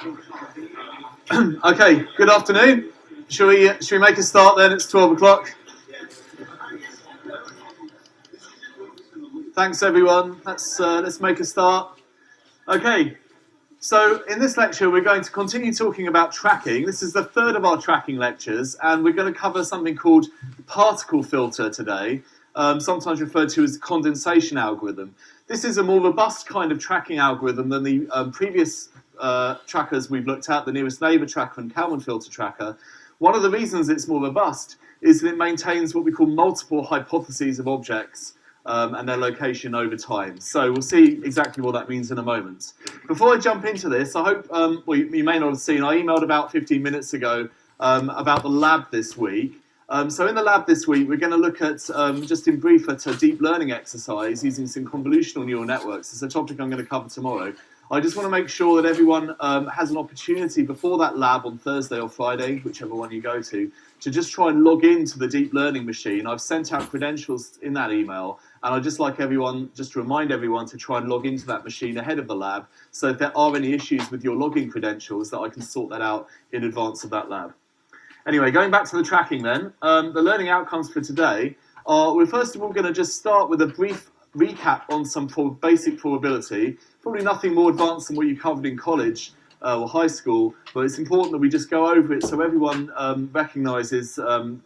Okay, good afternoon. Shall we make a start then? It's 12 o'clock. Thanks everyone. Let's make a start. Okay, so in this lecture we're going to continue talking about tracking. This is the third of our tracking lectures, and we're going to cover something called particle filter today, sometimes referred to as the condensation algorithm. This is a more robust kind of tracking algorithm than the previous trackers we've looked at, the nearest neighbour tracker and Kalman filter tracker. One of the reasons it's more robust is that it maintains what we call multiple hypotheses of objects and their location over time. So we'll see exactly what that means in a moment. Before I jump into this, I hope, well, you may not have seen, I emailed about 15 minutes ago about the lab this week. So in the lab this week, we're going to look at, just in brief, at a deep learning exercise using some convolutional neural networks. It's a topic I'm going to cover tomorrow. I just want to make sure that everyone has an opportunity before that lab on Thursday or Friday, whichever one you go to just try and log into the deep learning machine. I've sent out credentials in that email, and I'd just like everyone, just to remind everyone to try and log into that machine ahead of the lab, so if there are any issues with your login credentials, that I can sort that out in advance of that lab. Anyway, going back to the tracking then, the learning outcomes for today are, we're first of all going to just start with a brief recap on some basic probability, probably nothing more advanced than what you covered in college or high school, but it's important that we just go over it so everyone recognises some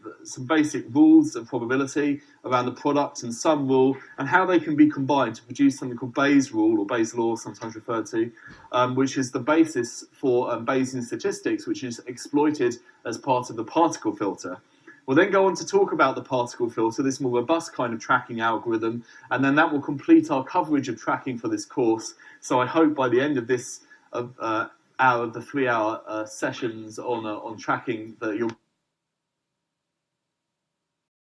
basic rules of probability around the product and sum rule, and how they can be combined to produce something called Bayes' rule, or Bayes' law sometimes referred to, which is the basis for Bayesian statistics, which is exploited as part of the particle filter. We'll then go on to talk about the particle filter, this more robust kind of tracking algorithm, and then that will complete our coverage of tracking for this course. So I hope by the end of this hour of the 3-hour sessions on tracking that you'll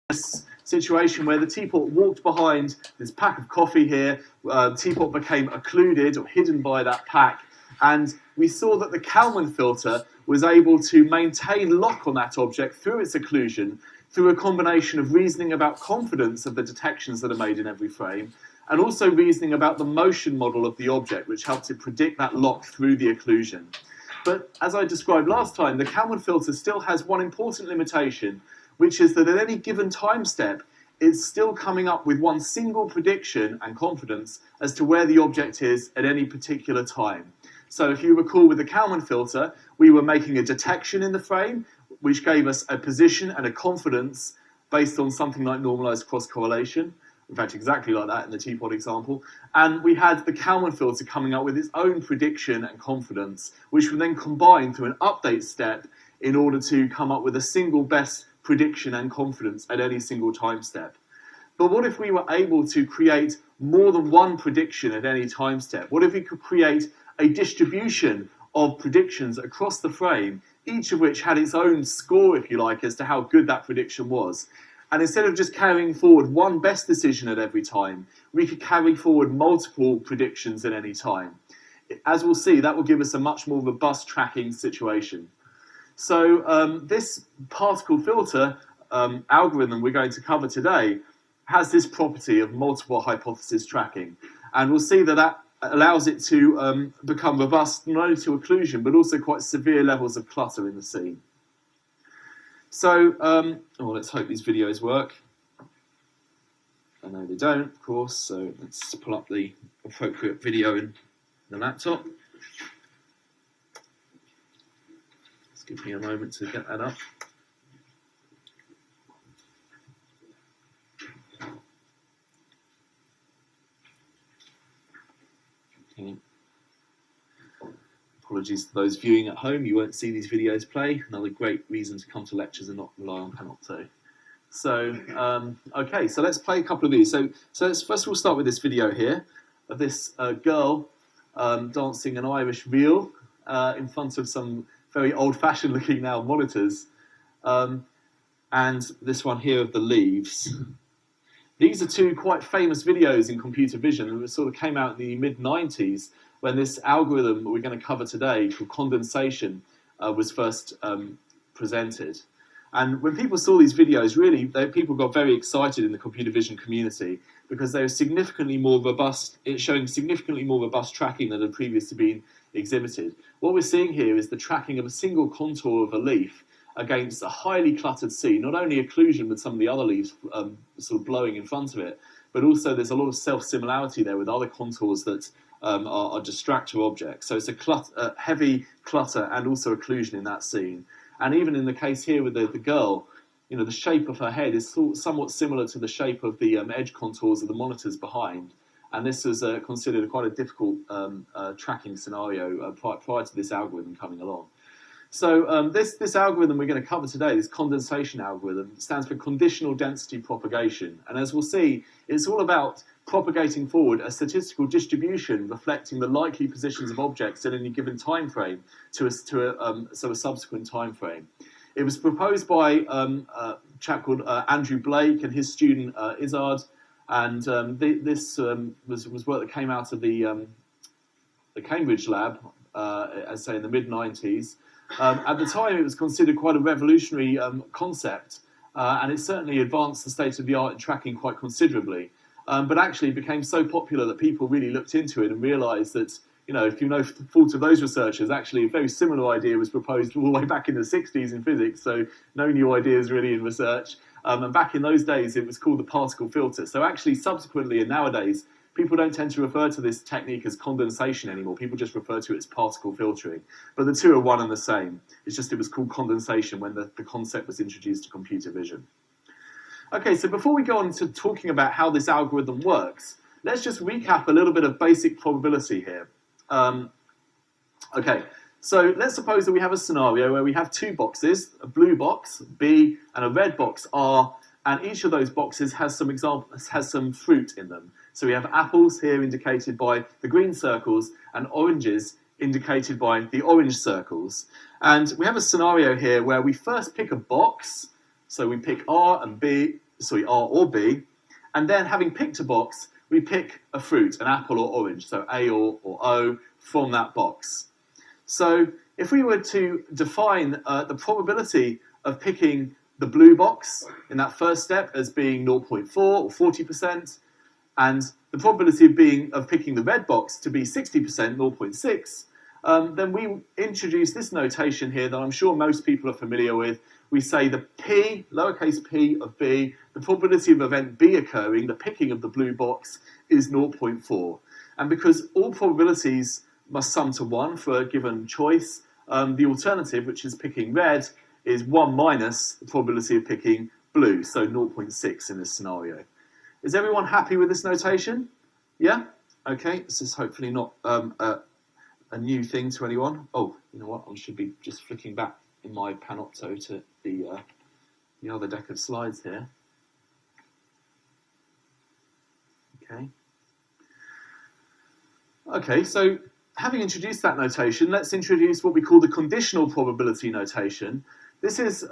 this situation where the teapot walked behind this pack of coffee here, teapot became occluded or hidden by that pack, and we saw that the Kalman filter was able to maintain lock on that object through its occlusion, through a combination of reasoning about confidence of the detections that are made in every frame, and also reasoning about the motion model of the object, which helps it predict that lock through the occlusion. But as I described last time, the Kalman filter still has one important limitation, which is that at any given time step, it's still coming up with one single prediction and confidence as to where the object is at any particular time. So if you recall with the Kalman filter, we were making a detection in the frame, which gave us a position and a confidence based on something like normalized cross-correlation. In fact, exactly like that in the teapot example. And we had the Kalman filter coming up with its own prediction and confidence, which would then combine through an update step in order to come up with a single best prediction and confidence at any single time step. But what if we were able to create more than one prediction at any time step? What if we could create a distribution of predictions across the frame, each of which had its own score, if you like, as to how good that prediction was? And instead of just carrying forward one best decision at every time, we could carry forward multiple predictions at any time. As we'll see, that will give us a much more robust tracking situation. So this particle filter algorithm we're going to cover today has this property of multiple hypothesis tracking. And we'll see that that allows it to become robust not only to occlusion, but also quite severe levels of clutter in the scene. So, let's hope these videos work. I know they don't, of course, so let's pull up the appropriate video in the laptop. Just give me a moment to get that up. Okay. Apologies to those viewing at home, you won't see these videos play. Another great reason to come to lectures and not rely on Panopto. So, okay, so let's play a couple of these. So let's first of all start with this video here of this girl dancing an Irish reel in front of some very old-fashioned looking now monitors. And this one here of the leaves. These are two quite famous videos in computer vision that sort of came out in the mid-90s, when this algorithm that we're going to cover today, called condensation, was first presented. And when people saw these videos, really, people got very excited in the computer vision community because they were significantly more robust, showing significantly more robust tracking than had previously been exhibited. What we're seeing here is the tracking of a single contour of a leaf against a highly cluttered sea, not only occlusion with some of the other leaves sort of blowing in front of it, but also there's a lot of self-similarity there with other contours that are distractor objects. So it's a heavy clutter and also occlusion in that scene. And even in the case here with the girl, you know, the shape of her head is somewhat similar to the shape of the edge contours of the monitors behind. And this was considered quite a difficult tracking scenario prior to this algorithm coming along. So this algorithm we're going to cover today, this condensation algorithm, stands for conditional density propagation. And as we'll see, it's all about propagating forward a statistical distribution reflecting the likely positions of objects in any given time frame to a subsequent time frame. It was proposed by a chap called Andrew Blake and his student Izzard, and this was work that came out of the Cambridge lab, as say in the mid-90s. At the time, it was considered quite a revolutionary concept, and it certainly advanced the state of the art in tracking quite considerably. But actually, it became so popular that people really looked into it and realised that, you know, if you know the fault of those researchers, actually a very similar idea was proposed all the way back in the 60s in physics. So no new ideas really in research. And back in those days, it was called the particle filter. So actually, subsequently and nowadays, people don't tend to refer to this technique as condensation anymore. People just refer to it as particle filtering. But the two are one and the same. It's just it was called condensation when the concept was introduced to computer vision. Okay, so before we go on to talking about how this algorithm works, let's just recap a little bit of basic probability here. Okay, so let's suppose that we have a scenario where we have two boxes, a blue box, B, and a red box, R, and each of those boxes has some fruit in them. So we have apples here indicated by the green circles and oranges indicated by the orange circles. And we have a scenario here where we first pick a box, so we pick R or B, and then having picked a box, we pick a fruit, an apple or orange, so A or O, from that box. So if we were to define the probability of picking the blue box in that first step as being 0.4 or 40%, and the probability of picking the red box to be 60%, 0.6, then we introduce this notation here that I'm sure most people are familiar with. We say the P, lowercase p of B, the probability of event B occurring, the picking of the blue box, is 0.4. And because all probabilities must sum to 1 for a given choice, the alternative, which is picking red, is 1 minus the probability of picking blue, so 0.6 in this scenario. Is everyone happy with this notation? Yeah? Okay, this is hopefully not a new thing to anyone. Oh, you know what, I should be just flicking back in my Panopto to the other deck of slides here. Okay, so having introduced that notation, let's introduce what we call the conditional probability notation. This is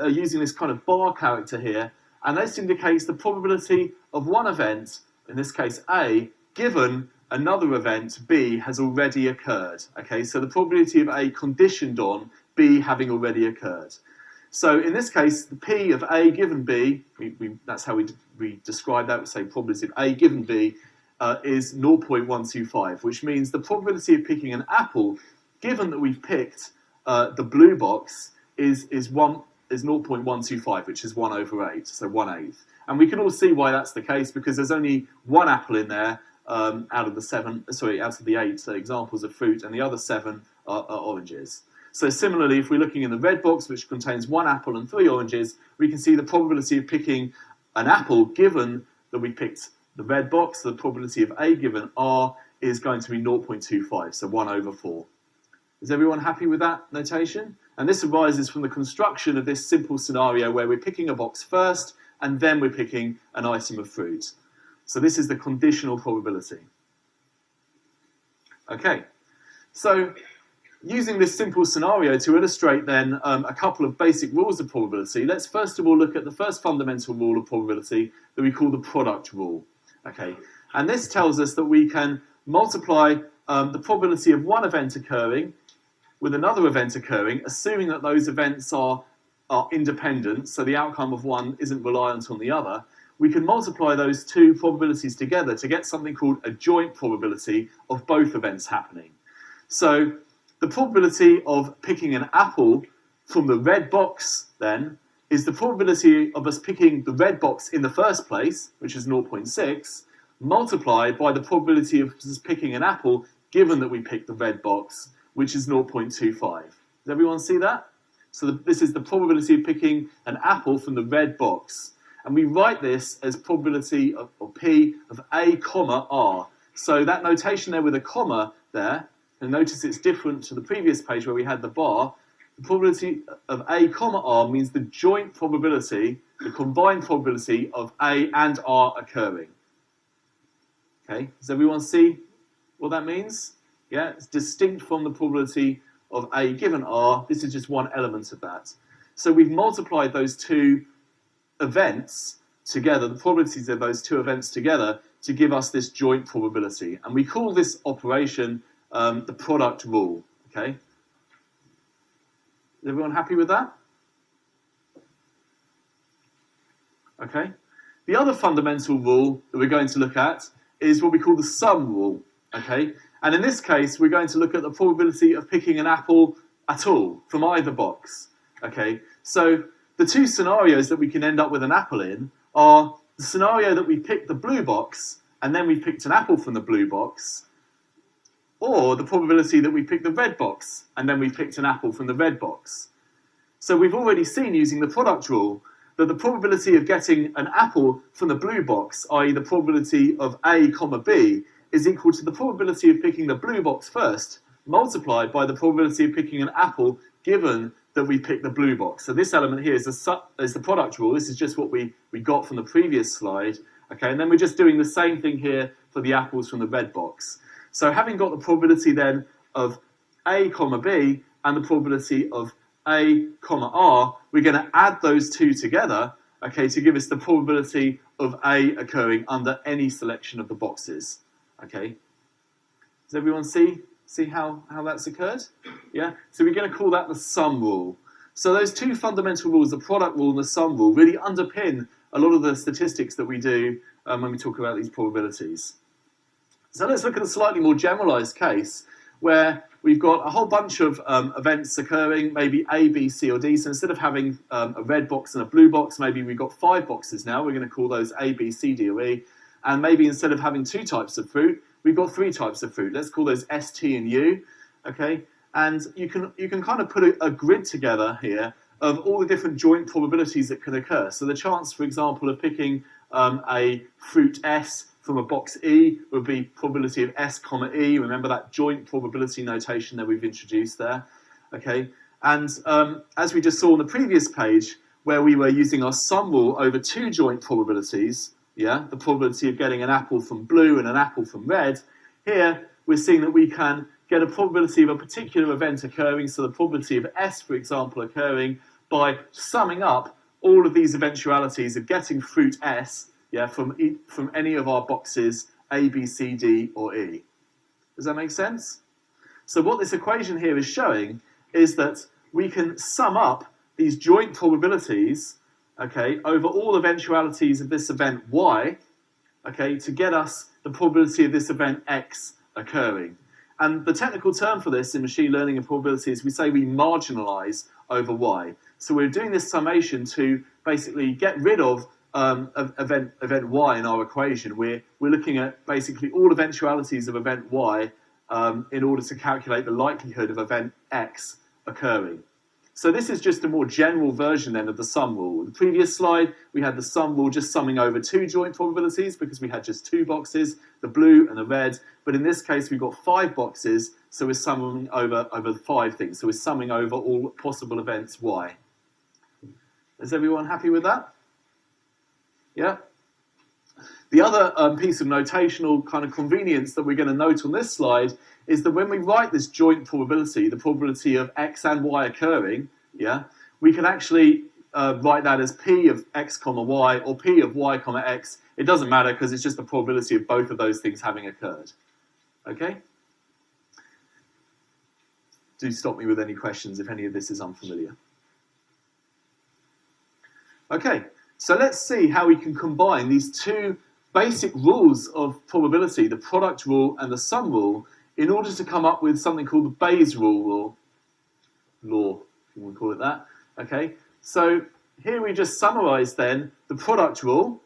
using this kind of bar character here, and this indicates the probability of one event, in this case A, given another event B has already occurred. Okay, so the probability of A conditioned on B having already occurred. So in this case, the P of A given B, that's how we describe that. We say probability of A given B is 0.125, which means the probability of picking an apple, given that we've picked the blue box, is 0.125, which is 1 over 8, so 1/8. And we can all see why that's the case, because there's only one apple in there out of the 8 examples of fruit, and the other 7 are oranges. So similarly, if we're looking in the red box, which contains 1 apple and 3 oranges, we can see the probability of picking an apple, given that we picked the red box, the probability of A given R is going to be 0.25, so 1 over 4. Is everyone happy with that notation? And this arises from the construction of this simple scenario where we're picking a box first, and then we're picking an item of fruit. So this is the conditional probability. Okay, so using this simple scenario to illustrate then a couple of basic rules of probability, let's first of all look at the first fundamental rule of probability that we call the product rule. Okay, and this tells us that we can multiply the probability of one event occurring with another event occurring, assuming that those events are independent, so the outcome of one isn't reliant on the other. We can multiply those two probabilities together to get something called a joint probability of both events happening. So the probability of picking an apple from the red box then is the probability of us picking the red box in the first place, which is 0.6, multiplied by the probability of us picking an apple given that we picked the red box, which is 0.25. Does everyone see that? So this is the probability of picking an apple from the red box. And we write this as probability of, or P of A comma R. So that notation there with a comma there, and notice it's different to the previous page where we had the bar. The probability of A comma R means the joint probability, the combined probability of A and R occurring. Okay, does everyone see what that means? Yeah, it's distinct from the probability of A given R. This is just one element of that. So we've multiplied those two events together, the probabilities of those two events together, to give us this joint probability. And we call this operation the product rule. Okay? Is everyone happy with that? Okay. The other fundamental rule that we're going to look at is what we call the sum rule. Okay? And in this case, we're going to look at the probability of picking an apple at all from either box. Okay? So the two scenarios that we can end up with an apple in are the scenario that we picked the blue box and then we picked an apple from the blue box, or the probability that we picked the red box and then we picked an apple from the red box. So we've already seen using the product rule that the probability of getting an apple from the blue box, i.e. the probability of A comma B, is equal to the probability of picking the blue box first, multiplied by the probability of picking an apple given that we picked the blue box. So this element here is the product rule. This is just what we got from the previous slide. Okay, and then we're just doing the same thing here for the apples from the red box. So having got the probability then of A comma B and the probability of A comma R, we're going to add those two together, okay, to give us the probability of A occurring under any selection of the boxes. Okay, does everyone see how that's occurred? Yeah, so we're going to call that the sum rule. So those two fundamental rules, the product rule and the sum rule, really underpin a lot of the statistics that we do when we talk about these probabilities. So let's look at a slightly more generalized case where we've got a whole bunch of events occurring, maybe A, B, C, or D. So instead of having a red box and a blue box, maybe we've got 5 boxes now. We're going to call those A, B, C, D, or E. And maybe instead of having 2 types of fruit, we've got 3 types of fruit. Let's call those S, T, and U. Okay, and you can kind of put a grid together here of all the different joint probabilities that can occur. So the chance, for example, of picking a fruit S from a box E would be probability of S comma E. Remember that joint probability notation that we've introduced there. Okay, and as we just saw on the previous page, where we were using our sum rule over 2 joint probabilities, yeah, the probability of getting an apple from blue and an apple from red, here we're seeing that we can get a probability of a particular event occurring, so the probability of S, for example, occurring by summing up all of these eventualities of getting fruit S, yeah, from any of our boxes A, B, C, D, or E. Does that make sense? So what this equation here is showing is that we can sum up these joint probabilities, okay, over all eventualities of this event Y, okay, to get us the probability of this event X occurring. And the technical term for this in machine learning and probability is we say we marginalize over Y. So we're doing this summation to basically get rid of event Y in our equation. We're looking at basically all eventualities of event Y in order to calculate the likelihood of event X occurring. So this is just a more general version then of the sum rule. In the previous slide, we had the sum rule just summing over 2 joint probabilities because we had just 2 boxes, the blue and the red. But in this case, we've got 5 boxes, so we're summing over 5 things. So we're summing over all possible events Y. Is everyone happy with that? Yeah? The other piece of notational kind of convenience that we're going to note on this slide is that when we write this joint probability, the probability of X and Y occurring, yeah, we can actually write that as P of X comma Y or P of Y comma X. It doesn't matter because it's just the probability of both of those things having occurred. Okay? Do stop me with any questions if any of this is unfamiliar. Okay, so let's see how we can combine these 2 basic rules of probability, the product rule and the sum rule, in order to come up with something called the Bayes rule, or law, if you want to call it that. Okay, so here we just summarize then the product rule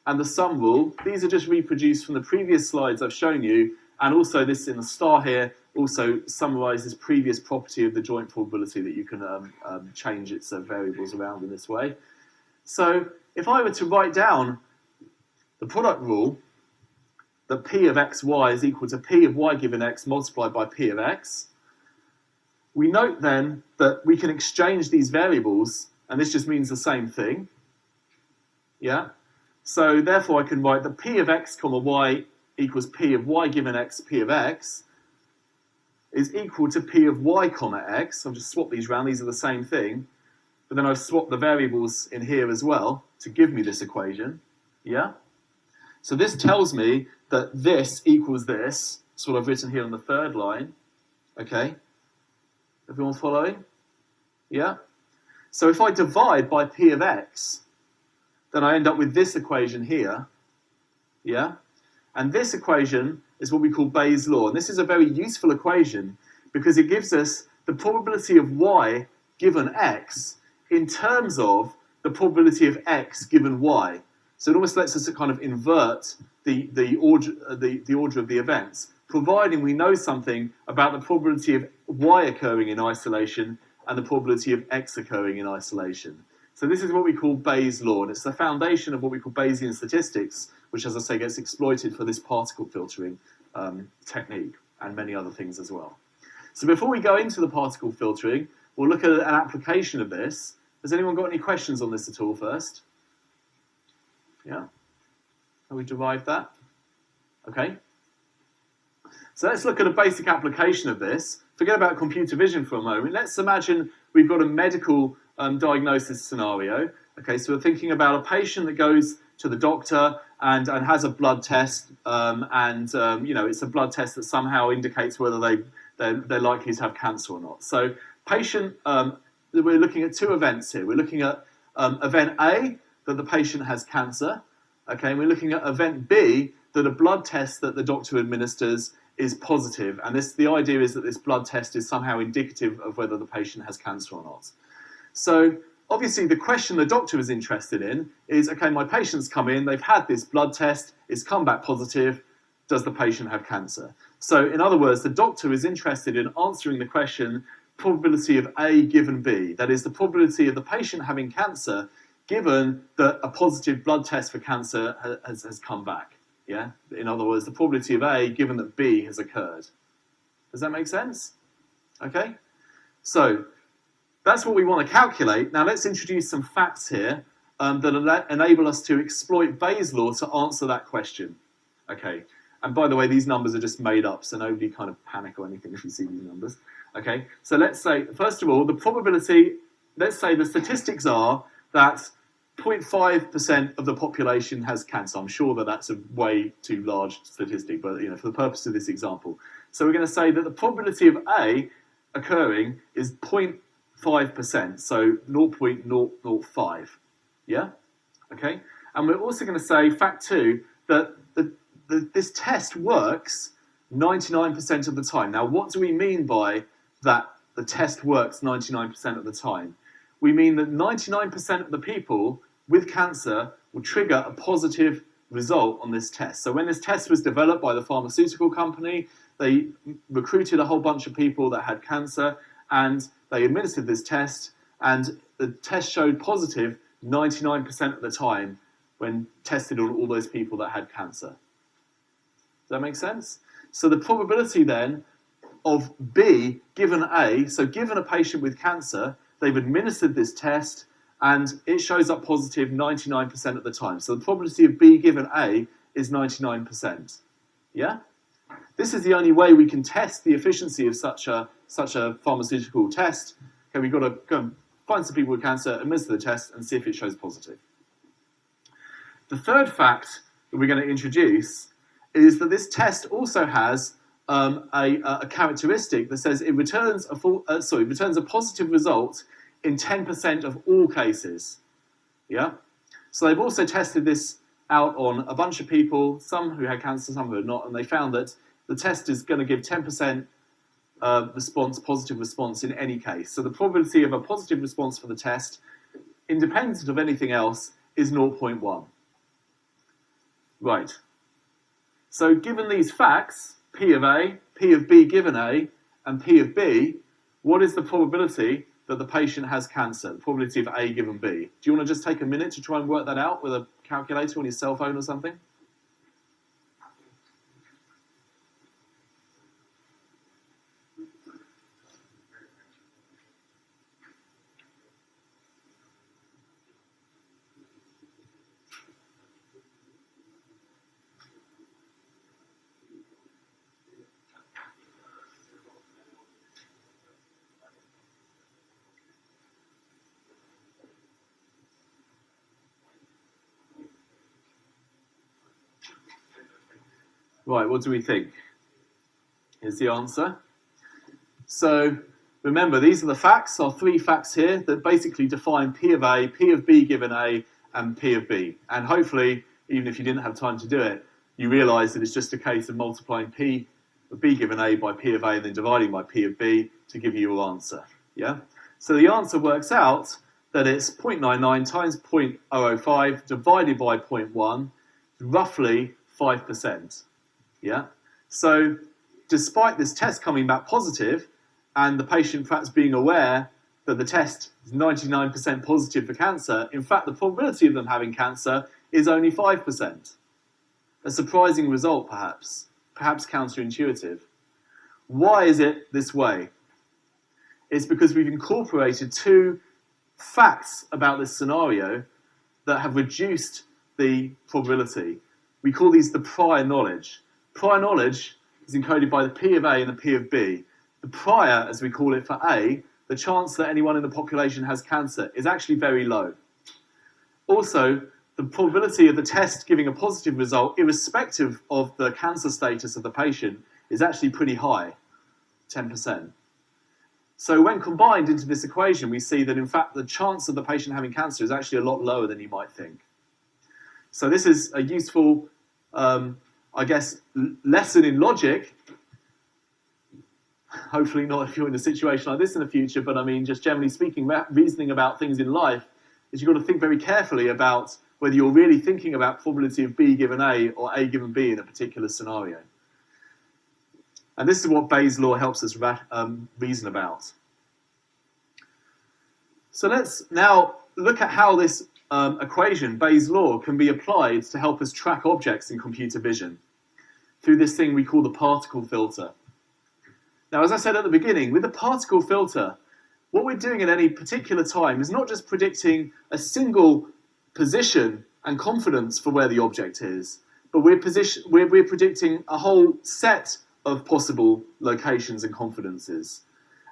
and the sum rule. These are just reproduced from the previous slides I've shown you, and also this in the star here also summarizes previous property of the joint probability that you can change its variables around in this way. So if I were to write down the product rule, that P of xy is equal to P of y given x multiplied by P of x, we note then that we can exchange these variables, and this just means the same thing. Yeah? So therefore I can write that P of x comma y equals P of y given x P of x is equal to P of y comma x. I'll just swap these round, these are the same thing. But then I've swapped the variables in here as well to give me this equation. Yeah? So this tells me that this equals this. That's what I've written here on the third line. Okay? Everyone following? Yeah? So if I divide by P of x, then I end up with this equation here. Yeah? And this equation is what we call Bayes' law. And this is a very useful equation because it gives us the probability of y given x in terms of the probability of x given y. So it almost lets us kind of invert the order of the events, providing we know something about the probability of y occurring in isolation and the probability of x occurring in isolation. So this is what we call Bayes' law, and it's the foundation of what we call Bayesian statistics, which, as I say, gets exploited for this particle filtering technique and many other things as well. So before we go into the particle filtering, we'll look at an application of this. Has anyone got any questions on this at all first? Yeah? Have we derived that? Okay. So let's look at a basic application of this. Forget about computer vision for a moment. Let's imagine we've got a medical diagnosis scenario. Okay, so we're thinking about a patient that goes to the doctor and has a blood test, you know, it's a blood test that somehow indicates whether they're likely to have cancer or not. So patient, we're looking at two events here. We're looking at event A, that the patient has cancer. Okay, and we're looking at event B, that a blood test that the doctor administers is positive. And the idea is that this blood test is somehow indicative of whether the patient has cancer or not. So obviously the question the doctor is interested in is, okay, my patient's come in, they've had this blood test, it's come back positive, does the patient have cancer? So in other words, the doctor is interested in answering the question, probability of A given B. That is the probability of the patient having cancer given that a positive blood test for cancer has come back. Yeah? In other words, the probability of A given that B has occurred. Does that make sense? Okay? So that's what we want to calculate. Now let's introduce some facts here that enable us to exploit Bayes' law to answer that question. Okay, and by the way, these numbers are just made up, so nobody kind of panic or anything if you see these numbers. Okay, so let's say, first of all, the probability, let's say the statistics are that 0.5% of the population has cancer. I'm sure that that's a way too large statistic, but you know, for the purpose of this example. So we're going to say that the probability of A occurring is 0.5%, so 0.005, yeah? Okay, and we're also going to say, fact two, that this test works 99% of the time. Now, what do we mean by that the test works 99% of the time? We mean that 99% of the people with cancer will trigger a positive result on this test. So when this test was developed by the pharmaceutical company, they recruited a whole bunch of people that had cancer, and they administered this test, and the test showed positive 99% of the time when tested on all those people that had cancer. Does that make sense? So the probability then of B given A, so given a patient with cancer, they've administered this test, and it shows up positive 99% of the time. So the probability of B given A is 99%. Yeah? This is the only way we can test the efficiency of such a pharmaceutical test. Okay, we've got to go and find some people with cancer, administer the test, and see if it shows positive. The third fact that we're going to introduce is that this test also has a characteristic that says it returns a positive result in 10% of all cases. Yeah. So they've also tested this out on a bunch of people, some who had cancer, some who had not, and they found that the test is going to give 10% positive response in any case. So the probability of a positive response for the test, independent of anything else, is 0.1. Right. So given these facts, P of A, P of B given A, and P of B, what is the probability that the patient has cancer? The probability of A given B. Do you want to just take a minute to try and work that out with a calculator on your cell phone or something? Right, what do we think? Here's the answer. So remember, these are the facts, our three facts here that basically define P of A, P of B given A, and P of B. And hopefully, even if you didn't have time to do it, you realise that it's just a case of multiplying P of B given A by P of A and then dividing by P of B to give you your answer. Yeah? So the answer works out that it's 0.99 times 0.005 divided by 0.1, roughly 5%. Yeah. So despite this test coming back positive and the patient perhaps being aware that the test is 99% positive for cancer, in fact the probability of them having cancer is only 5%. A surprising result perhaps counterintuitive. Why is it this way? It's because we've incorporated two facts about this scenario that have reduced the probability. We call these the prior knowledge. Prior knowledge is encoded by the P of A and the P of B. The prior, as we call it for A, the chance that anyone in the population has cancer is actually very low. Also, the probability of the test giving a positive result, irrespective of the cancer status of the patient, is actually pretty high, 10%. So when combined into this equation, we see that in fact the chance of the patient having cancer is actually a lot lower than you might think. So this is a useful I guess, lesson in logic. Hopefully not if you're in a situation like this in the future, but I mean, just generally speaking, reasoning about things in life is you've got to think very carefully about whether you're really thinking about probability of B given A or A given B in a particular scenario. And this is what Bayes' law helps us reason about. So let's now look at how this equation, Bayes' law, can be applied to help us track objects in computer vision through this thing we call the particle filter. Now, as I said at the beginning, with the particle filter, what we're doing at any particular time is not just predicting a single position and confidence for where the object is, but we're predicting a whole set of possible locations and confidences.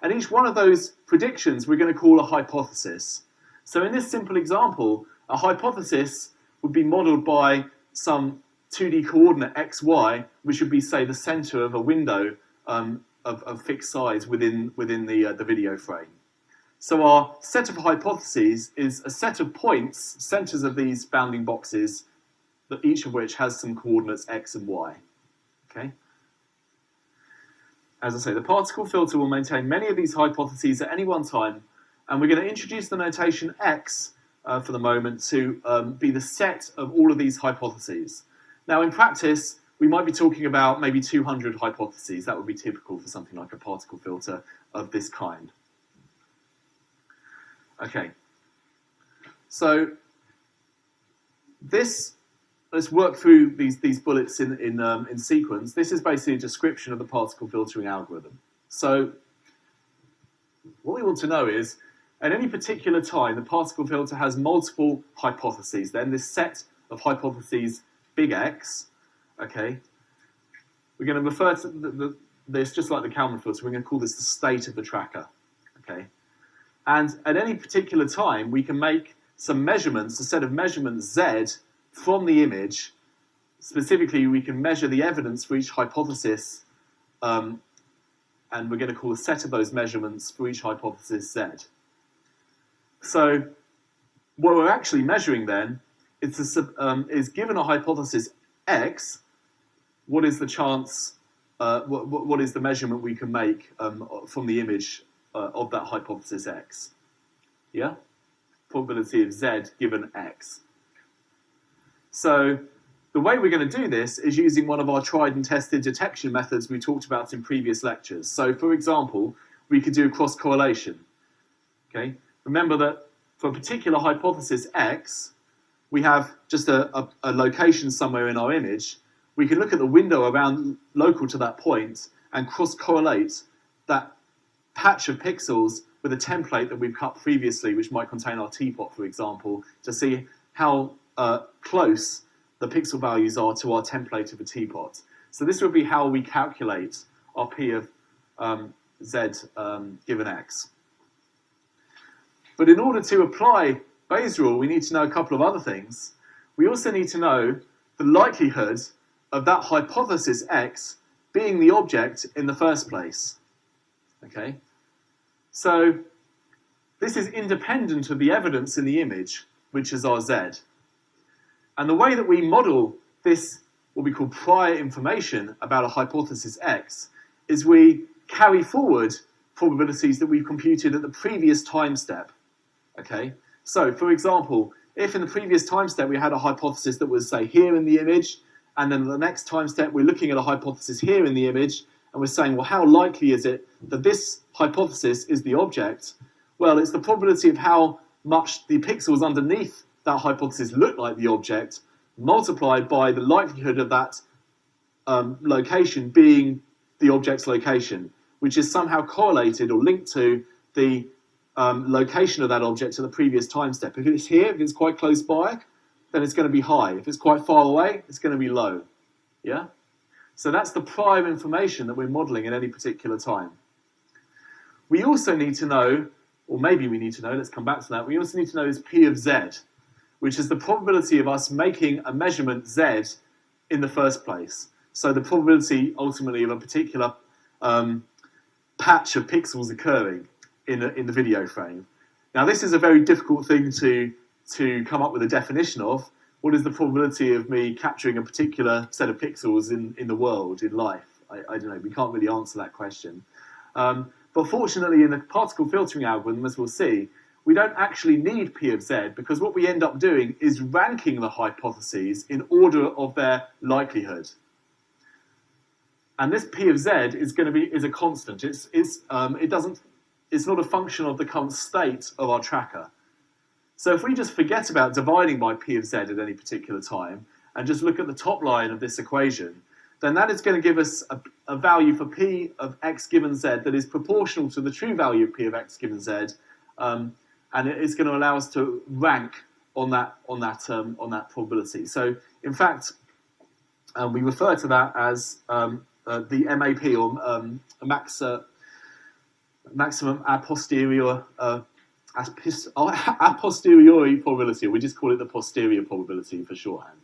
And each one of those predictions we're going to call a hypothesis. So in this simple example, a hypothesis would be modelled by some 2D coordinate xy, which would be, say, the centre of a window of fixed size within the video frame. So our set of hypotheses is a set of points, centres of these bounding boxes, that each of which has some coordinates x and y. Okay? As I say, the particle filter will maintain many of these hypotheses at any one time, and we're going to introduce the notation x for the moment to be the set of all of these hypotheses. Now, in practice, we might be talking about maybe 200 hypotheses. That would be typical for something like a particle filter of this kind. Okay. So let's work through these bullets in sequence. This is basically a description of the particle filtering algorithm. So what we want to know is, at any particular time, the particle filter has multiple hypotheses. Then this set of hypotheses, big X, okay, we're going to refer to this just like the Kalman filter. We're going to call this the state of the tracker, okay? And at any particular time, we can make some measurements, a set of measurements Z from the image. Specifically, we can measure the evidence for each hypothesis, and we're going to call a set of those measurements for each hypothesis Z. So what we're actually measuring then is given a hypothesis X, what is the chance what is the measurement we can make from the image of that hypothesis X. Yeah? Probability of Z given X. So the way we're going to do this is using one of our tried and tested detection methods we talked about in previous lectures. So for example, we could do a cross-correlation. Okay? Remember that for a particular hypothesis X, we have just a location somewhere in our image. We can look at the window around local to that point and cross-correlate that patch of pixels with a template that we've cut previously, which might contain our teapot, for example, to see how close the pixel values are to our template of a teapot. So this would be how we calculate our P of Z given X. But in order to apply Bayes' rule, we need to know a couple of other things. We also need to know the likelihood of that hypothesis X being the object in the first place. Okay? So this is independent of the evidence in the image, which is our Z. And the way that we model this, what we call prior information about a hypothesis X, is we carry forward probabilities that we've computed at the previous time step. Okay? So, for example, if in the previous time step we had a hypothesis that was, say, here in the image, and then the next time step we're looking at a hypothesis here in the image, and we're saying, well, how likely is it that this hypothesis is the object? Well, it's the probability of how much the pixels underneath that hypothesis look like the object, multiplied by the likelihood of that location being the object's location, which is somehow correlated or linked to the location of that object at the previous time step. If it's here, if it's quite close by, then it's going to be high. If it's quite far away, it's going to be low. Yeah? So that's the prior information that we're modeling at any particular time. We also need to know, or maybe we need to know, let's come back to that, we also need to know is P of Z, which is the probability of us making a measurement Z in the first place. So the probability, ultimately, of a particular patch of pixels occurring in the video frame. Now, this is a very difficult thing to come up with a definition of. What is the probability of me capturing a particular set of pixels in the world, in life? I don't know, we can't really answer that question. But fortunately, in the particle filtering algorithm, as we'll see, we don't actually need P of Z, because what we end up doing is ranking the hypotheses in order of their likelihood. And this P of Z is a constant. It's not a function of the current state of our tracker. So if we just forget about dividing by P of Z at any particular time and just look at the top line of this equation, then that is going to give us a value for P of X given Z that is proportional to the true value of P of X given Z, and it is going to allow us to rank on that probability. So in fact, we refer to that as the MAP, or maximum a posteriori probability, or we just call it the posterior probability for shorthand.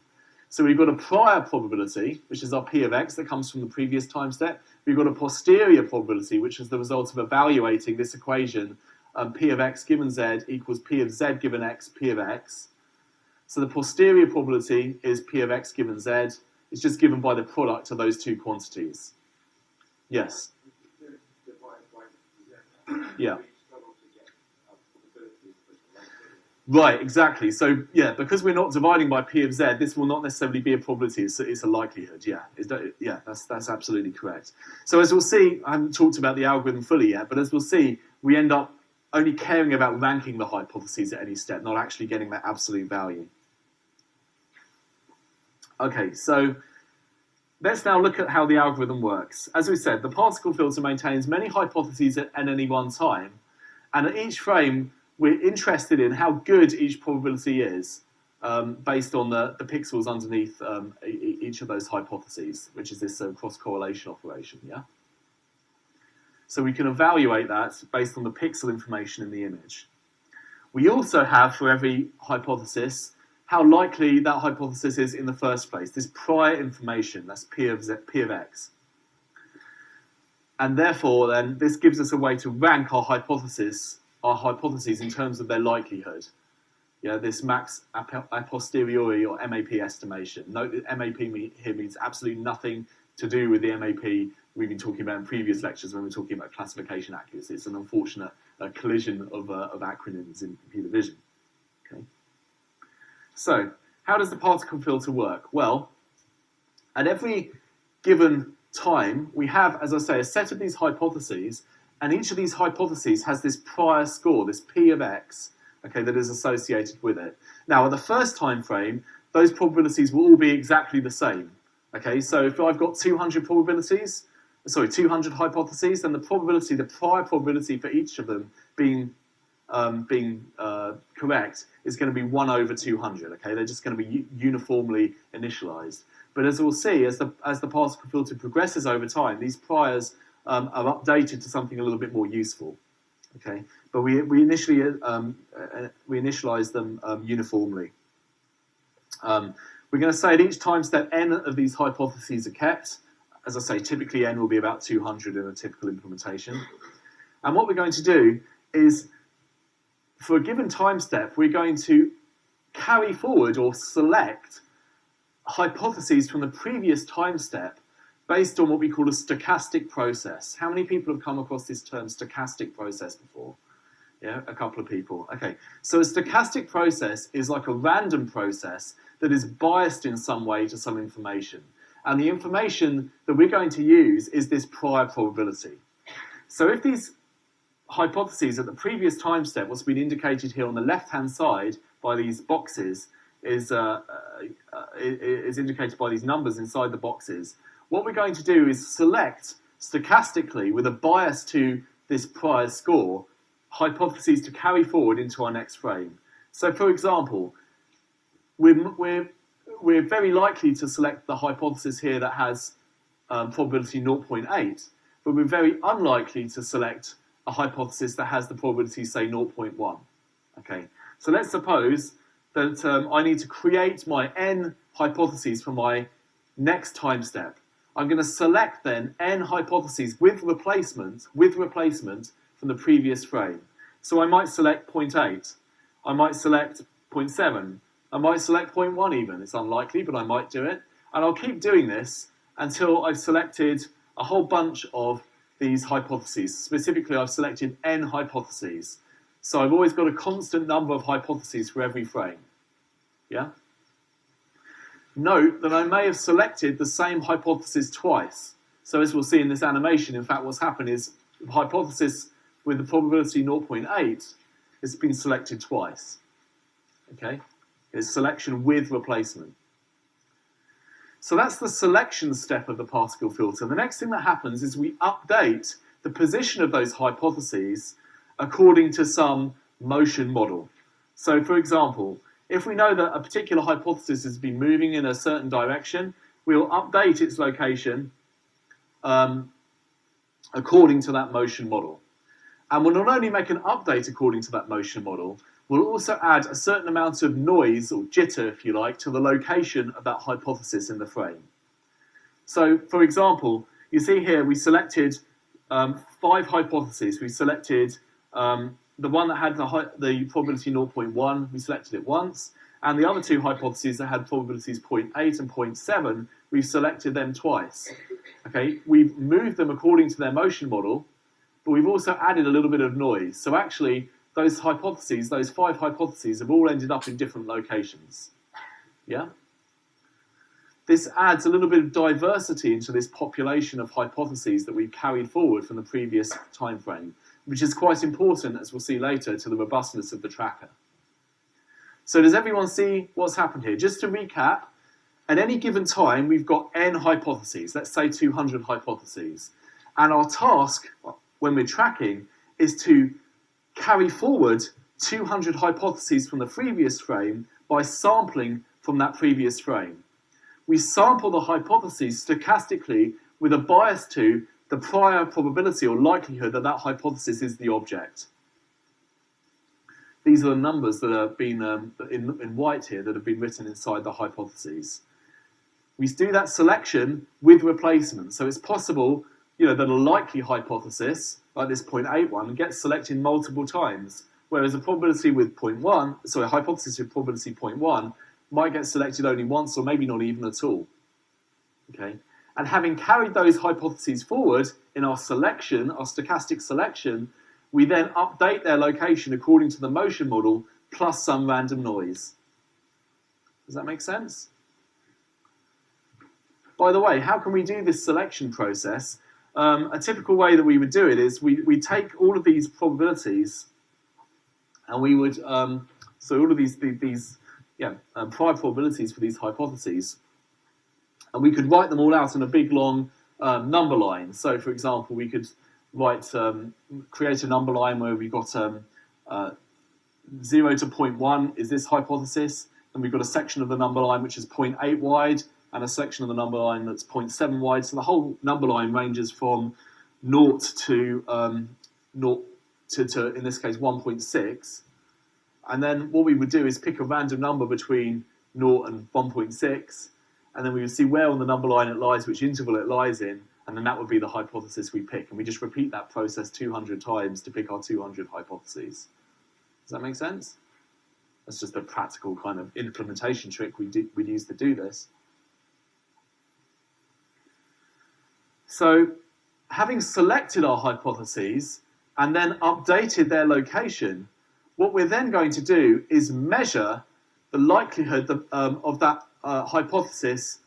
So we've got a prior probability, which is our P of X that comes from the previous time step. We've got a posterior probability, which is the result of evaluating this equation, P of X given Z equals P of Z given X, P of X. So the posterior probability is P of X given Z. It's just given by the product of those two quantities. Yes? Yeah. Right, exactly. So, yeah, because we're not dividing by P of Z, this will not necessarily be a probability, it's a likelihood, yeah. That's absolutely correct. So as we'll see, I haven't talked about the algorithm fully yet, but as we'll see, we end up only caring about ranking the hypotheses at any step, not actually getting that absolute value. Okay, so let's now look at how the algorithm works. As we said, the particle filter maintains many hypotheses at any one time, and at each frame, we're interested in how good each probability is based on the pixels underneath each of those hypotheses, which is this cross-correlation operation, yeah? So we can evaluate that based on the pixel information in the image. We also have, for every hypothesis, how likely that hypothesis is in the first place, this prior information, that's P of X. And therefore, then, this gives us a way to rank our hypotheses in terms of their likelihood. Yeah, this max a posteriori or MAP estimation. Note that MAP here means absolutely nothing to do with the MAP we've been talking about in previous lectures when we're talking about classification accuracy. It's an unfortunate collision of acronyms in computer vision. Okay. So, how does the particle filter work? Well, at every given time, we have, as I say, a set of these hypotheses, and each of these hypotheses has this prior score, this P of X, okay, that is associated with it. Now, at the first time frame, those probabilities will all be exactly the same. Okay, so if I've got 200 hypotheses, then the prior probability for each of them being correct is going to be 1 over 200. Okay, they're just going to be uniformly initialized. But as we'll see, as the particle filter progresses over time, these priors are updated to something a little bit more useful. Okay, but we initialize them uniformly. We're going to say at each time step n of these hypotheses are kept. As I say, typically n will be about 200 in a typical implementation. And what we're going to do is, for a given time step, we're going to carry forward or select hypotheses from the previous time step based on what we call a stochastic process. How many people have come across this term stochastic process before? Yeah, a couple of people. Okay, so a stochastic process is like a random process that is biased in some way to some information. And the information that we're going to use is this prior probability. So if these hypotheses at the previous time step, what's been indicated here on the left-hand side by these boxes, is indicated by these numbers inside the boxes, what we're going to do is select stochastically, with a bias to this prior score, hypotheses to carry forward into our next frame. So, for example, we're very likely to select the hypothesis here that has probability 0.8, but we're very unlikely to select a hypothesis that has the probability, say, 0.1. Okay, so let's suppose that I need to create my n hypotheses for my next time step. I'm going to select then n hypotheses with replacement from the previous frame. So I might select 0.8, I might select 0.7, I might select 0.1 even. It's unlikely, but I might do it. And I'll keep doing this until I've selected a whole bunch of these hypotheses. Specifically, I've selected n hypotheses. So I've always got a constant number of hypotheses for every frame. Yeah? Note that I may have selected the same hypothesis twice. So as we'll see in this animation, in fact, what's happened is the hypothesis with the probability 0.8 has been selected twice. Okay? It's selection with replacement. So that's the selection step of the particle filter. The next thing that happens is we update the position of those hypotheses according to some motion model. So, for example, if we know that a particular hypothesis has been moving in a certain direction, we'll update its location according to that motion model. And we'll not only make an update according to that motion model, we'll also add a certain amount of noise, or jitter if you like, to the location of that hypothesis in the frame. So, for example, you see here we selected 5 hypotheses. We selected the one that had the probability 0.1, we selected it once, and the other 2 hypotheses that had probabilities 0.8 and 0.7, we've selected them twice. Okay, we've moved them according to their motion model, but we've also added a little bit of noise. So actually, those hypotheses, those 5 hypotheses, have all ended up in different locations. Yeah? This adds a little bit of diversity into this population of hypotheses that we've carried forward from the previous time frame, which is quite important, as we'll see later, to the robustness of the tracker. So does everyone see what's happened here? Just to recap, at any given time, we've got n hypotheses, let's say 200 hypotheses. And our task, when we're tracking, is to carry forward 200 hypotheses from the previous frame by sampling from that previous frame. We sample the hypotheses stochastically with a bias to the prior probability or likelihood that that hypothesis is the object. These are the numbers that have been in white here that have been written inside the hypotheses. We do that selection with replacement. So it's possible, that a likely hypothesis, like this 0.81, gets selected multiple times, whereas a probability with a hypothesis with probability 0.1 might get selected only once or maybe not even at all. Okay, And having carried those hypotheses forward in our selection, our stochastic selection, we then update their location according to the motion model plus some random noise. Does that make sense? By the way, how can we do this selection process? A typical way that we would do it is we take all of these probabilities and we would, so all of these prior probabilities for these hypotheses, and we could write them all out in a big long number line. So for example, we could create a number line where we got 0 to 0.1 is this hypothesis, and we've got a section of the number line which is 0.8 wide, and a section of the number line that's 0.7 wide. So the whole number line ranges from 0 to in this case 1.6. And then what we would do is pick a random number between 0 and 1.6, and then we would see where on the number line it lies, which interval it lies in, and then that would be the hypothesis we pick. And we just repeat that process 200 times to pick our 200 hypotheses. Does that make sense? That's just a practical kind of implementation trick we use to do this. So having selected our hypotheses and then updated their location, what we're then going to do is measure the likelihood of that hypothesis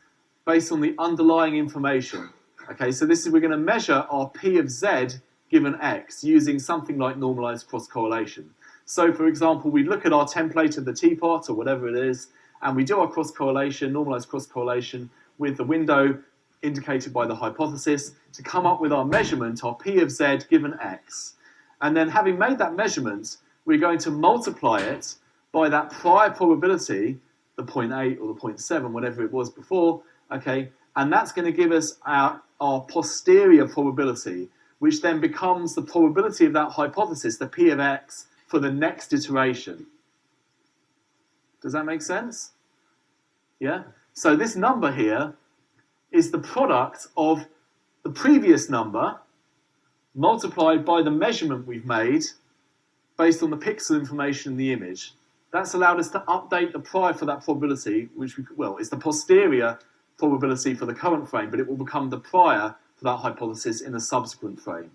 based on the underlying information. Okay, so we're going to measure our P of Z given X using something like normalized cross-correlation. So for example, we look at our template of the teapot or whatever it is, and we do our cross-correlation, normalized cross-correlation with the window indicated by the hypothesis to come up with our measurement, our P of Z given X. And then having made that measurement, we're going to multiply it by that prior probability, the 0.8 or the 0.7, whatever it was before, okay, and that's going to give us our posterior probability, which then becomes the probability of that hypothesis, the P of X, for the next iteration. Does that make sense? Yeah? So this number here is the product of the previous number multiplied by the measurement we've made based on the pixel information in the image. That's allowed us to update the prior for that probability, which is the posterior probability for the current frame, but it will become the prior for that hypothesis in a subsequent frame.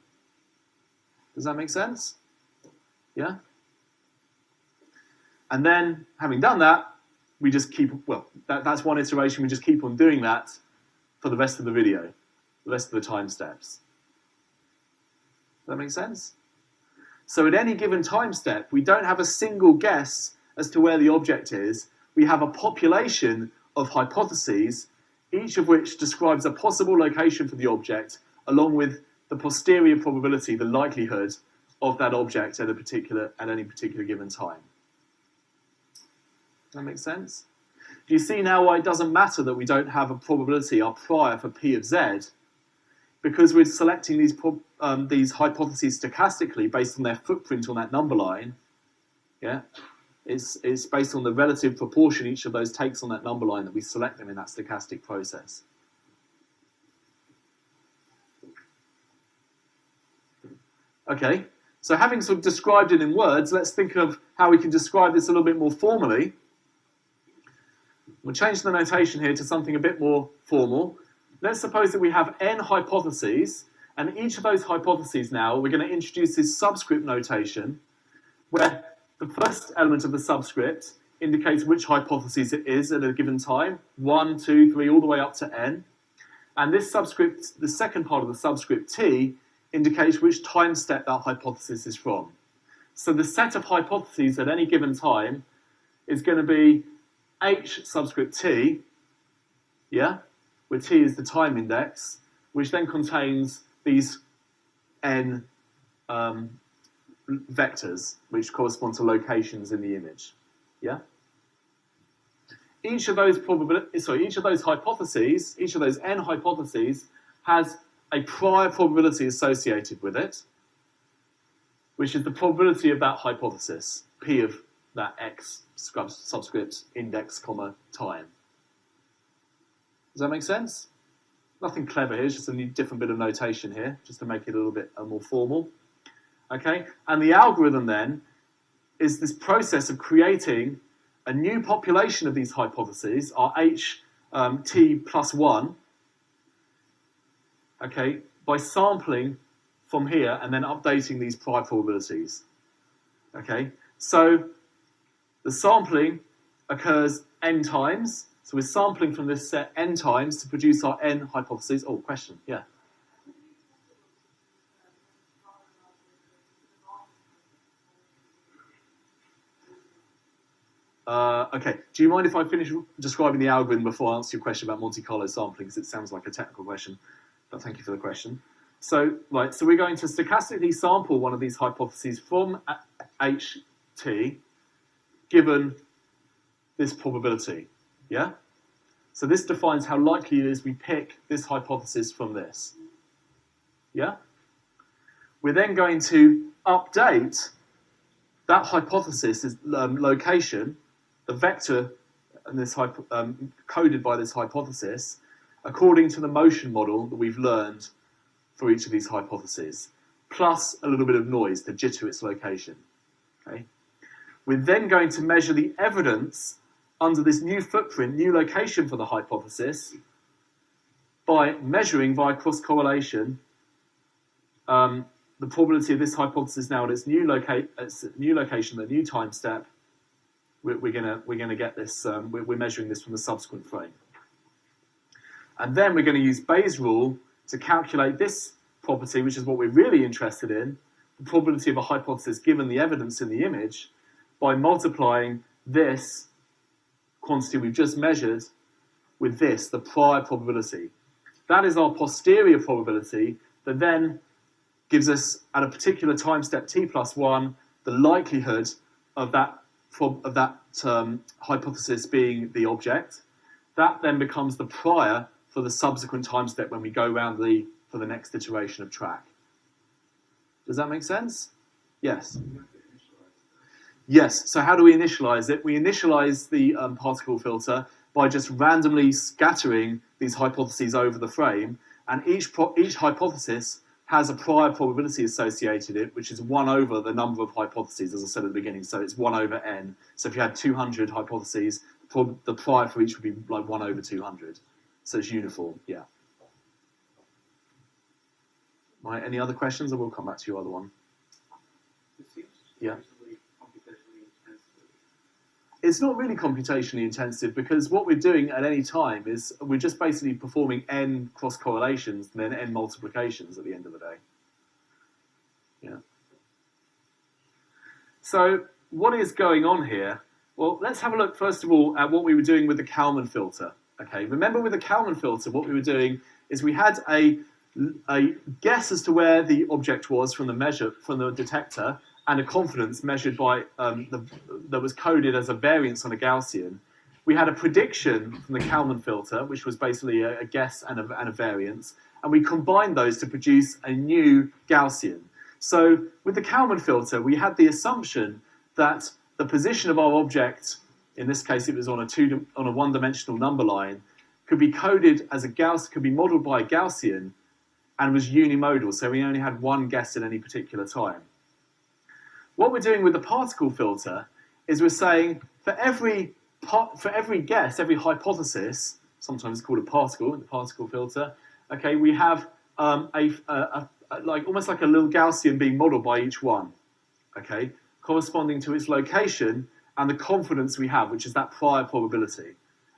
Does that make sense? Yeah? And then, having done that, we just keep, that's one iteration, we just keep on doing that for the rest of the video, the rest of the time steps. Does that make sense? So at any given time step, we don't have a single guess as to where the object is. We have a population of hypotheses, each of which describes a possible location for the object, along with the posterior probability, the likelihood of that object at any particular given time. Does that make sense? Do you see now why it doesn't matter that we don't have a probability, our prior for P of Z, because we're selecting these hypotheses stochastically based on their footprint on that number line. Yeah, it's based on the relative proportion each of those takes on that number line that we select them in that stochastic process. Okay, so having sort of described it in words, let's think of how we can describe this a little bit more formally. We'll change the notation here to something a bit more formal. Let's suppose that we have n hypotheses, and each of those hypotheses now, we're going to introduce this subscript notation, where the first element of the subscript indicates which hypothesis it is at a given time, 1, 2, 3, all the way up to n. And this subscript, the second part of the subscript t, indicates which time step that hypothesis is from. So the set of hypotheses at any given time is going to be h subscript t, yeah, where t is the time index, which then contains these n vectors, which correspond to locations in the image, yeah. Each of those hypotheses, each of those n hypotheses, has a prior probability associated with it, which is the probability of that hypothesis, p of that x subscript index, comma, time. Does that make sense? Nothing clever here, it's just a different bit of notation here, just to make it a little bit more formal. Okay, and the algorithm then is this process of creating a new population of these hypotheses, our h t plus 1, okay, by sampling from here and then updating these prior probabilities. Okay, so the sampling occurs n times. So we're sampling from this set n times to produce our n hypotheses. Oh, question, yeah. Okay, do you mind if I finish describing the algorithm before I answer your question about Monte Carlo sampling, because it sounds like a technical question, but thank you for the question. So, right, so we're going to stochastically sample one of these hypotheses from HT, given this probability, yeah? So this defines how likely it is we pick this hypothesis from this, yeah? We're then going to update that hypothesis' location, the vector and this coded by this hypothesis, according to the motion model that we've learned for each of these hypotheses, plus a little bit of noise to jitter its location. Okay? We're then going to measure the evidence under this new footprint, new location for the hypothesis, by measuring via cross-correlation the probability of this hypothesis now at its new location, the new time step. We're gonna get this. We're measuring this from the subsequent frame, and then we're going to use Bayes' rule to calculate this property, which is what we're really interested in, the probability of a hypothesis given the evidence in the image, by multiplying this quantity we've just measured with this, the prior probability. That is our posterior probability that then gives us, at a particular time step t plus 1, the likelihood of that hypothesis being the object. That then becomes the prior for the subsequent time step when we go around for the next iteration of track. Does that make sense? Yes. Yes, so how do we initialize it? We initialize the particle filter by just randomly scattering these hypotheses over the frame, and each hypothesis has a prior probability associated with it, which is 1 over the number of hypotheses, as I said at the beginning, so it's 1 over n. So if you had 200 hypotheses, the prior for each would be like 1 over 200. So it's uniform, yeah. Right, any other questions, or we'll come back to your other one? It seems yeah. computationally intensive. It's not really computationally intensive, because what we're doing at any time is we're just basically performing n cross-correlations and then n multiplications at the end of the day. Yeah. So what is going on here? Well, let's have a look first of all at what we were doing with the Kalman filter. Okay, remember with the Kalman filter, what we were doing is we had a guess as to where the object was from the detector, and a confidence measured by that was coded as a variance on a Gaussian. We had a prediction from the Kalman filter, which was basically a guess and a variance, and we combined those to produce a new Gaussian. So with the Kalman filter, we had the assumption that the position of our object, in this case it was on a one-dimensional number line, could be coded as could be modeled by a Gaussian, and was unimodal, so we only had one guess at any particular time. What we're doing with the particle filter is we're saying for every guess, every hypothesis, sometimes it's called a particle in the particle filter, okay, we have almost like a little Gaussian being modeled by each one, okay, corresponding to its location and the confidence we have, which is that prior probability,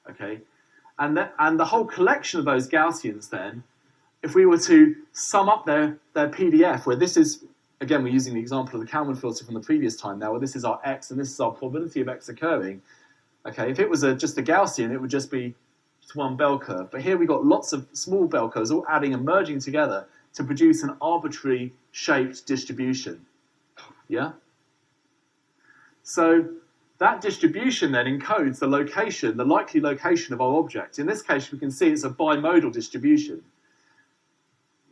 okay, and the whole collection of those Gaussians then, if we were to sum up their PDF, where this is, again, we're using the example of the Kalman filter from the previous time now, where this is our x and this is our probability of x occurring. Okay, if it was just a Gaussian, it would just be just one bell curve. But here we've got lots of small bell curves all adding and merging together to produce an arbitrary shaped distribution. Yeah? So that distribution then encodes the location, the likely location of our object. In this case, we can see it's a bimodal distribution.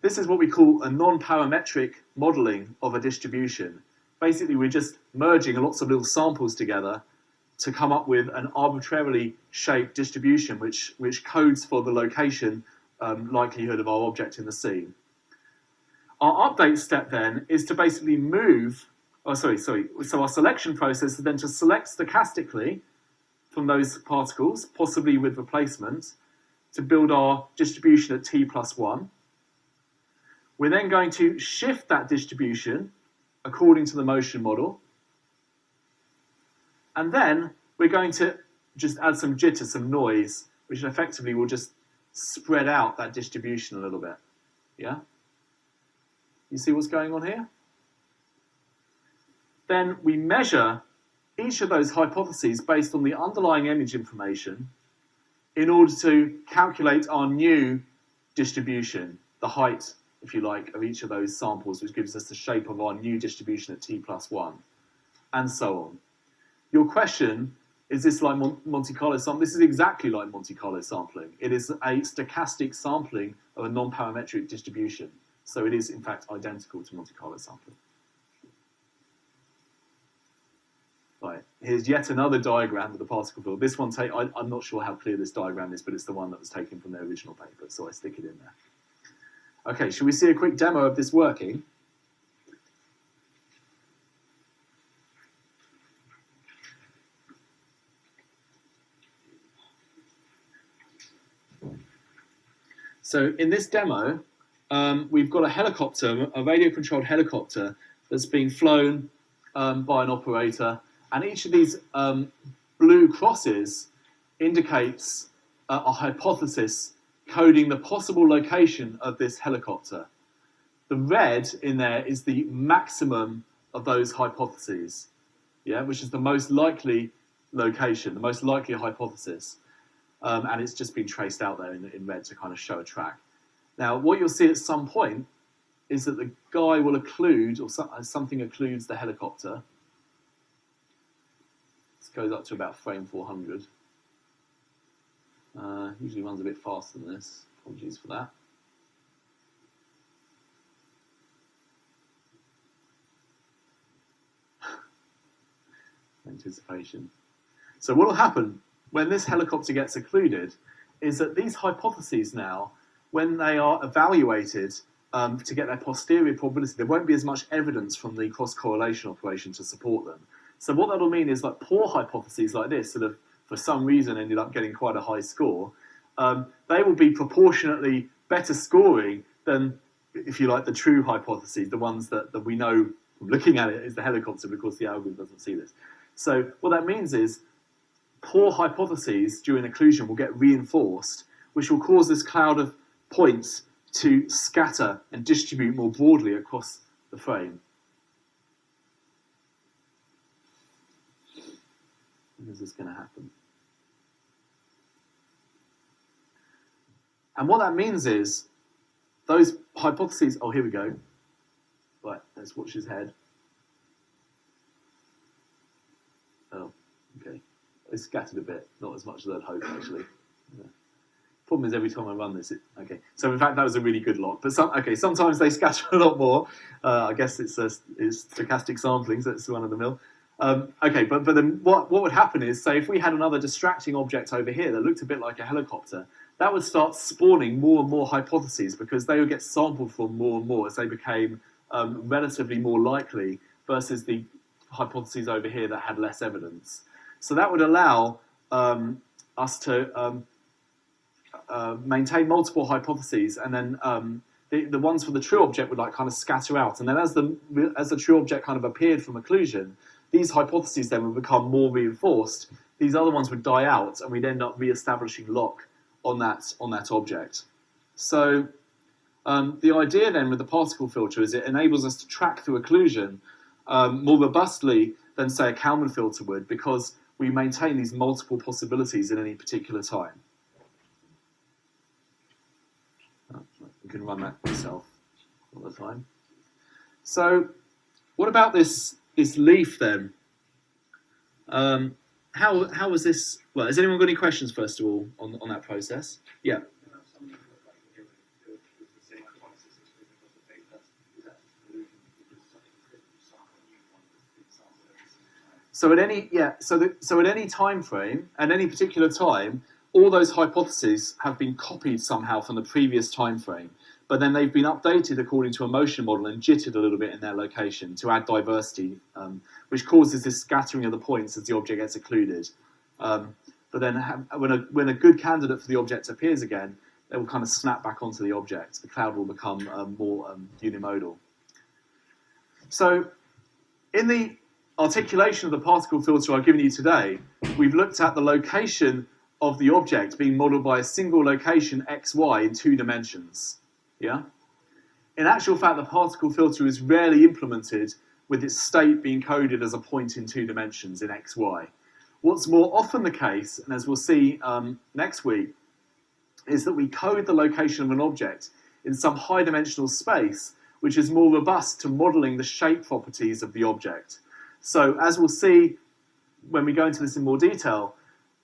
This is what we call a non-parametric modeling of a distribution. Basically, we're just merging lots of little samples together to come up with an arbitrarily shaped distribution which codes for the location likelihood of our object in the scene. Our update step then is to basically move, so our selection process is then to select stochastically from those particles, possibly with replacement, to build our distribution at t plus 1. We're then going to shift that distribution according to the motion model. And then we're going to just add some jitter, some noise, which effectively will just spread out that distribution a little bit. Yeah? You see what's going on here? Then we measure each of those hypotheses based on the underlying image information in order to calculate our new distribution, the height, if you like, of each of those samples, which gives us the shape of our new distribution at t+1, and so on. Your question, is this like Monte Carlo sampling? This is exactly like Monte Carlo sampling. It is a stochastic sampling of a non-parametric distribution. So it is, in fact, identical to Monte Carlo sampling. Right, here's yet another diagram of the particle field. This one, I'm not sure how clear this diagram is, but it's the one that was taken from the original paper, so I stick it in there. Okay, shall we see a quick demo of this working? So in this demo, we've got a helicopter, a radio-controlled helicopter that's being flown by an operator, and each of these blue crosses indicates a hypothesis coding the possible location of this helicopter. The red in there is the maximum of those hypotheses, yeah, which is the most likely location, the most likely hypothesis. And it's just been traced out there in red to kind of show a track. Now, what you'll see at some point is that the guy will occlude, or something occludes the helicopter. This goes up to about frame 400. Usually runs a bit faster than this. Apologies for that. Anticipation. So what will happen when this helicopter gets occluded is that these hypotheses now, when they are evaluated to get their posterior probability, there won't be as much evidence from the cross-correlation operation to support them. So what that'll mean is like poor hypotheses like this, sort of for some reason ended up getting quite a high score, they will be proportionately better scoring than, if you like, the true hypotheses, the ones that we know from looking at it is the helicopter, because the algorithm doesn't see this. So what that means is poor hypotheses during occlusion will get reinforced, which will cause this cloud of points to scatter and distribute more broadly across the frame. When is this going to happen? And what that means is those hypotheses, oh, here we go. Right, let's watch his head. Oh, okay. It's scattered a bit, not as much as I'd hoped, actually. Yeah. Problem is, every time I run this, okay. So in fact, that was a really good lock. But sometimes they scatter a lot more. I guess it's stochastic sampling, so it's one of the mill. Okay, but then what would happen is, say, if we had another distracting object over here that looked a bit like a helicopter, that would start spawning more and more hypotheses, because they would get sampled from more and more as they became relatively more likely versus the hypotheses over here that had less evidence. So that would allow us to maintain multiple hypotheses, and then the ones for the true object would like kind of scatter out. And then as the true object kind of appeared from occlusion, these hypotheses then would become more reinforced. These other ones would die out, and we'd end up re-establishing lock on that object. So the idea then with the particle filter is it enables us to track through occlusion more robustly than, say, a Kalman filter would, because we maintain these multiple possibilities at any particular time. You can run that yourself all the time. So what about this leaf then? How was this? Well, has anyone got any questions first of all on that process? Yeah. So at any time frame, at any particular time, all those hypotheses have been copied somehow from the previous time frame, but then they've been updated according to a motion model and jittered a little bit in their location to add diversity, which causes this scattering of the points as the object gets occluded. But then when a good candidate for the object appears again, they will kind of snap back onto the object. The cloud will become more unimodal. So in the articulation of the particle filter I've given you today, we've looked at the location of the object being modelled by a single location xy in 2 dimensions. Yeah? In actual fact, the particle filter is rarely implemented with its state being coded as a point in 2 dimensions in xy. What's more often the case, and as we'll see next week, is that we code the location of an object in some high-dimensional space which is more robust to modelling the shape properties of the object. So as we'll see when we go into this in more detail,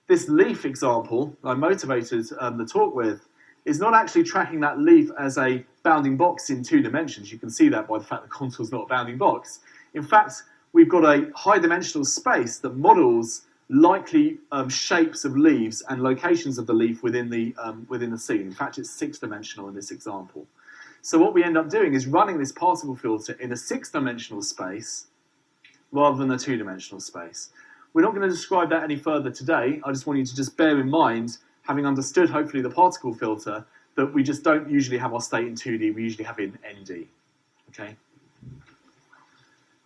this leaf example I motivated the talk with is not actually tracking that leaf as a bounding box in 2 dimensions. You can see that by the fact the contour is not a bounding box. In fact, we've got a high-dimensional space that models likely shapes of leaves and locations of the leaf within the scene. In fact, it's 6-dimensional in this example. So what we end up doing is running this particle filter in a 6-dimensional space rather than a 2-dimensional space. We're not going to describe that any further today. I just want you to just bear in mind, having understood hopefully the particle filter, that we just don't usually have our state in 2D, we usually have it in ND. Okay?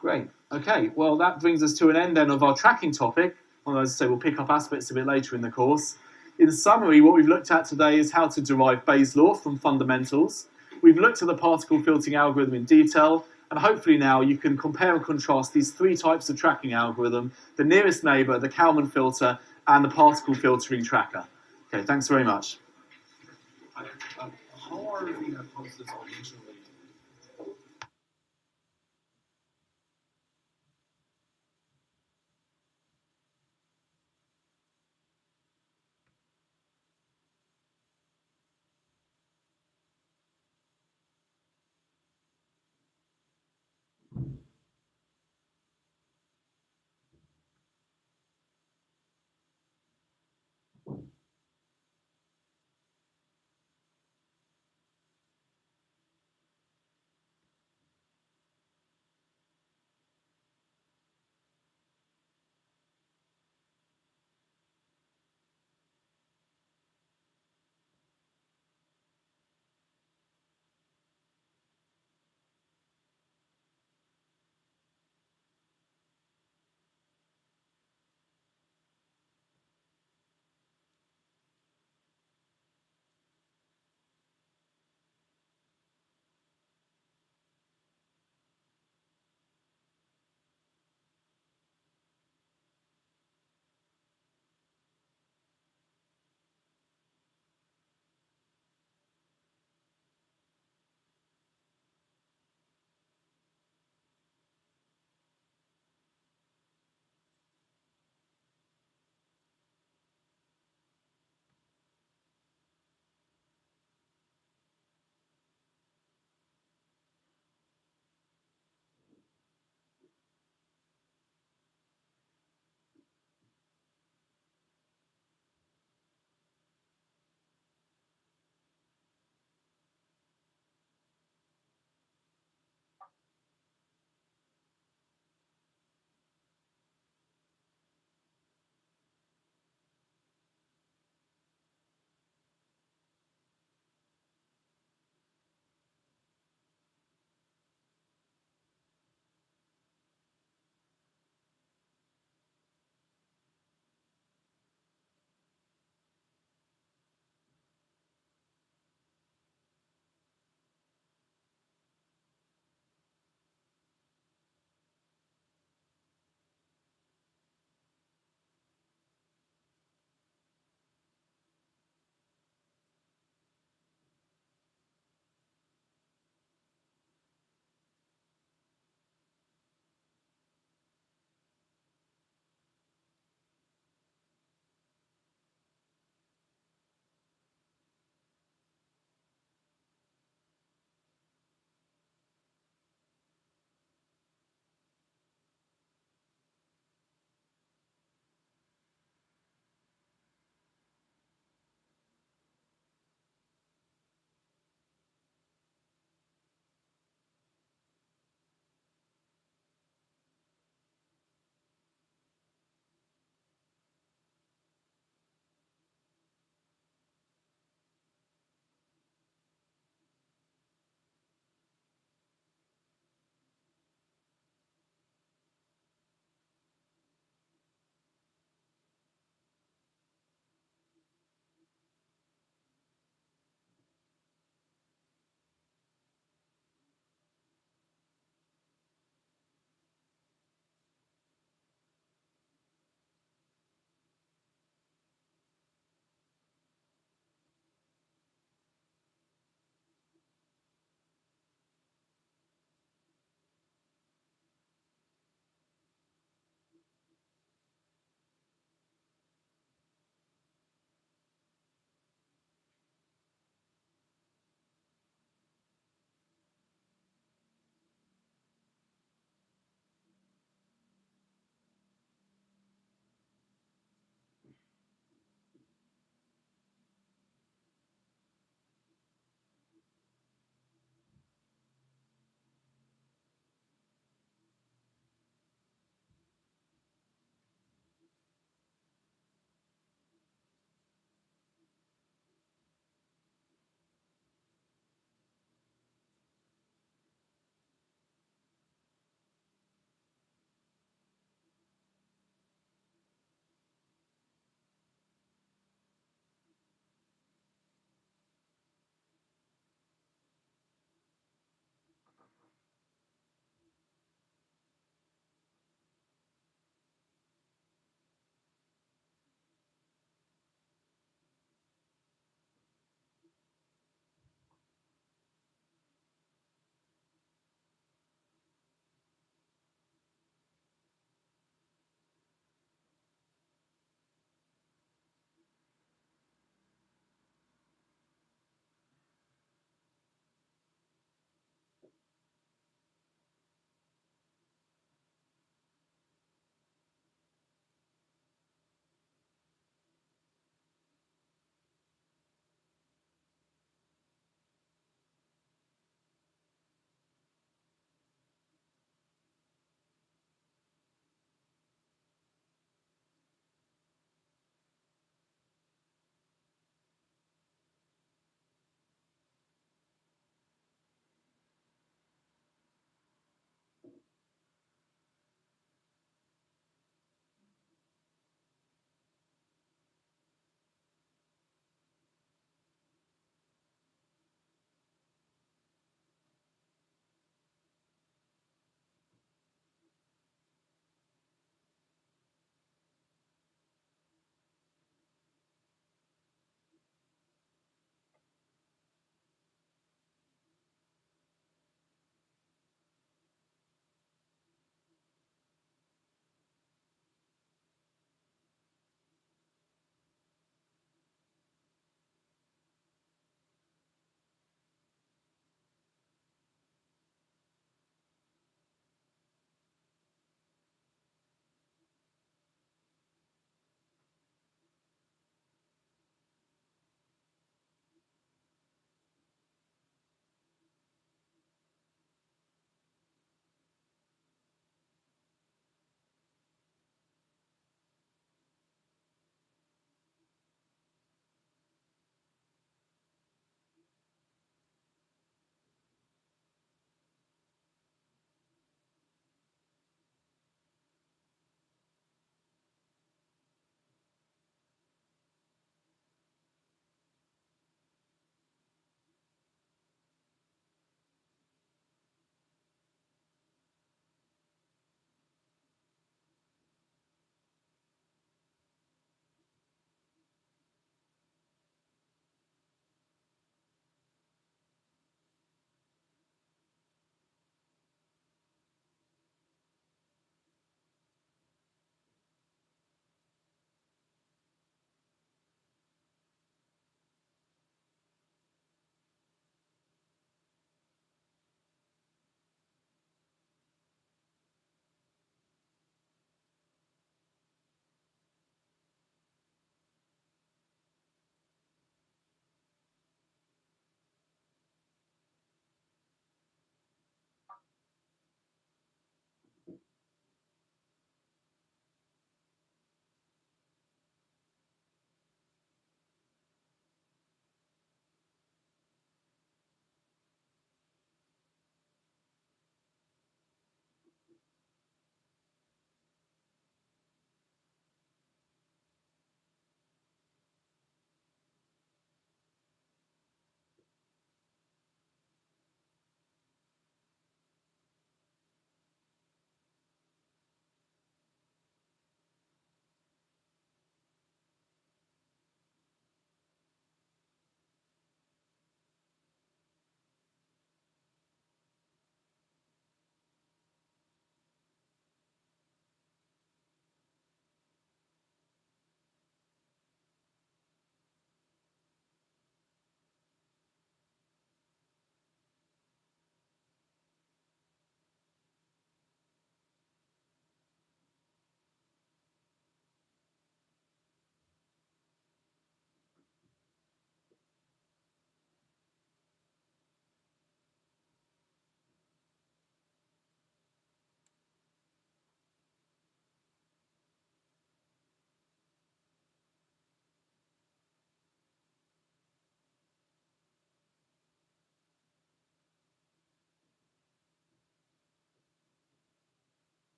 Great. Okay, well that brings us to an end then of our tracking topic. Well, as I say, we'll pick up aspects of it later in the course. In summary, what we've looked at today is how to derive Bayes' law from fundamentals. We've looked at the particle filtering algorithm in detail, and hopefully now you can compare and contrast these 3 types of tracking algorithm: the nearest neighbour, the Kalman filter, and the particle filtering tracker. Okay, thanks very much. How are we going to post this originally?